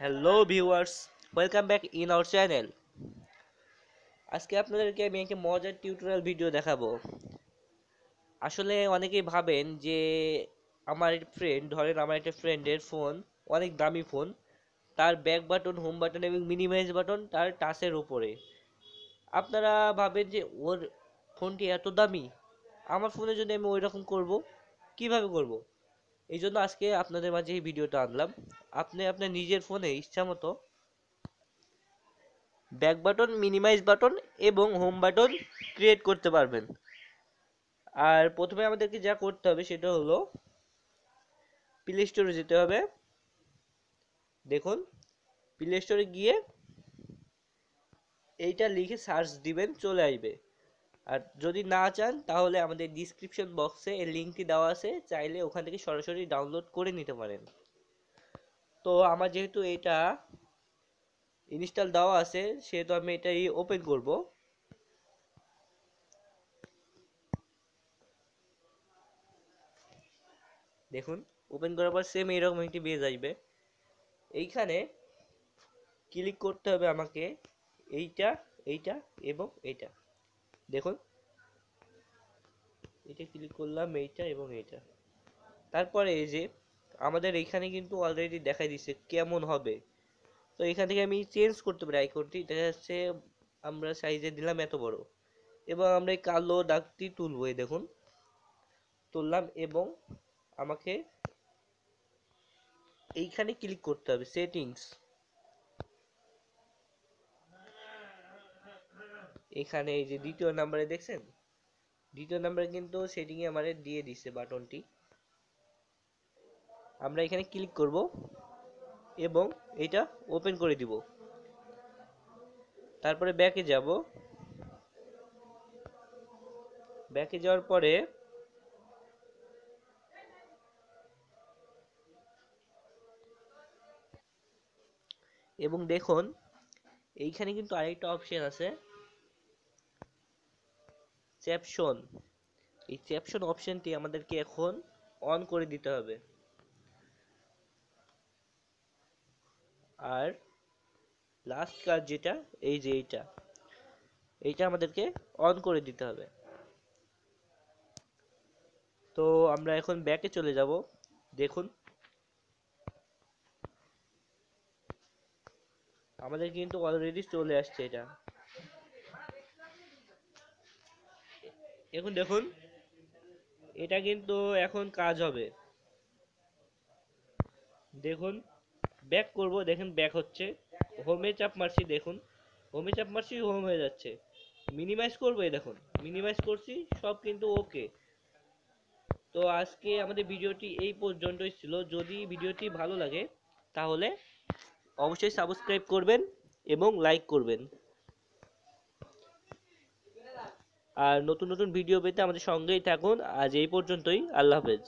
Hello viewers, welcome back in our channel. আজকে আপনাদেরকে আমি একটা মজার টিউটোরিয়াল ভিডিও দেখাবো। আসলে অনেকেই ভাবেন যে আমার একটা ফ্রেন্ডের ফোন অনেক দামি ফোন, তার ব্যাক বাটন, হোম বাটন এবং মিনিমাইজ বাটন তার টাচের উপরে। আপনারা ভাবেন যে ওর ফোনটি এত দামি, আমার ফোনে যদি আমি ওই রকম করবো, কিভাবে করব? এই জন্য আজকে আপনাদের মাঝে এই ভিডিওটা আনলাম। আপনি আপনার নিজের ফোনে ইচ্ছা মতো ব্যাক বাটন, মিনিমাইজ বাটন এবং হোম বাটন ক্রিয়েট করতে পারবেন। আর প্রথমে আমাদেরকে যা করতে হবে সেটা হলো প্লে স্টোরে যেতে হবে। দেখুন, প্লে স্টোরে গিয়ে এইটা লিখে সার্চ দিবেন, চলে আসবে। আর যদি না চান তাহলে আমাদের ডিসক্রিপশন বক্সে এর লিঙ্কটি দেওয়া আছে, চাইলে ওখান থেকে সরাসরি ডাউনলোড করে নিতে পারেন। তো আমার যেহেতু এটা ইনস্টল দেওয়া আছে সেহেতু আমি এটাই ওপেন করব। দেখুন, ওপেন করার পর সেম এরকম একটি পেজ আসবে। এইখানে ক্লিক করতে হবে আমাকে, এইটা, এইটা এবং এইটা। দেখুন, এটা ক্লিক করলাম, এইটা এবং এইটা। তারপরে এই যে আমাদের এইখানে কিন্তু অলরেডি দেখাই দিচ্ছে কেমন হবে। তো এখান থেকে আমি চেঞ্জ করতে পারি আইকনটি, দেখা যাচ্ছে আমরা সাইজে দিলাম এত বড়, এবং আমরা এই কালো দাগটি তুলবো। এই দেখুন, তুললাম এবং আমাকে এইখানে ক্লিক করতে হবে সেটিংস। এখানে এই যে দ্বিতীয় নাম্বারে দেখছেন, দ্বিতীয় নাম্বারে কিন্তু সেটিং এ আমাদের দিয়ে দিচ্ছে বাটনটি। আমরা এখানে ক্লিক করব এবং এটা ওপেন করে দিব। তারপরে ব্যাকে যাব। ব্যাকে যাওয়ার পরে এবং দেখুন এইখানে কিন্তু আরেকটা অপশন আছে, ক্যাপশন। এই ক্যাপশন অপশনটি আমাদেরকে এখন অন করে দিতে হবে। আর লাস্ট কাজ যেটা, এই যে এইটা, এইটা আমাদেরকে অন করে দিতে হবে। তো আমরা এখন ব্যাকে চলে যাব। দেখুন, আমাদের কিন্তু অলরেডি চলে আসছে এটা। এখন দেখুন, এটা কিন্তু এখন কাজ হবে। দেখুন, ব্যাক করব, দেখেন ব্যাক হচ্ছে। হোমে চাপ মারছি, দেখুন হোমে চাপ মারছি, হোম হয়ে যাচ্ছে। মিনিমাইজ করবো, এই দেখুন মিনিমাইজ করছি, সব কিন্তু ওকে। তো আজকে আমাদের ভিডিওটি এই পর্যন্তই ছিল। যদি ভিডিওটি ভালো লাগে তাহলে অবশ্যই সাবস্ক্রাইব করবেন এবং লাইক করবেন। আর নতুন নতুন ভিডিও পেতে আমাদের সঙ্গেই থাকুন। আজ এই পর্যন্তই, আল্লাহ হাফেজ।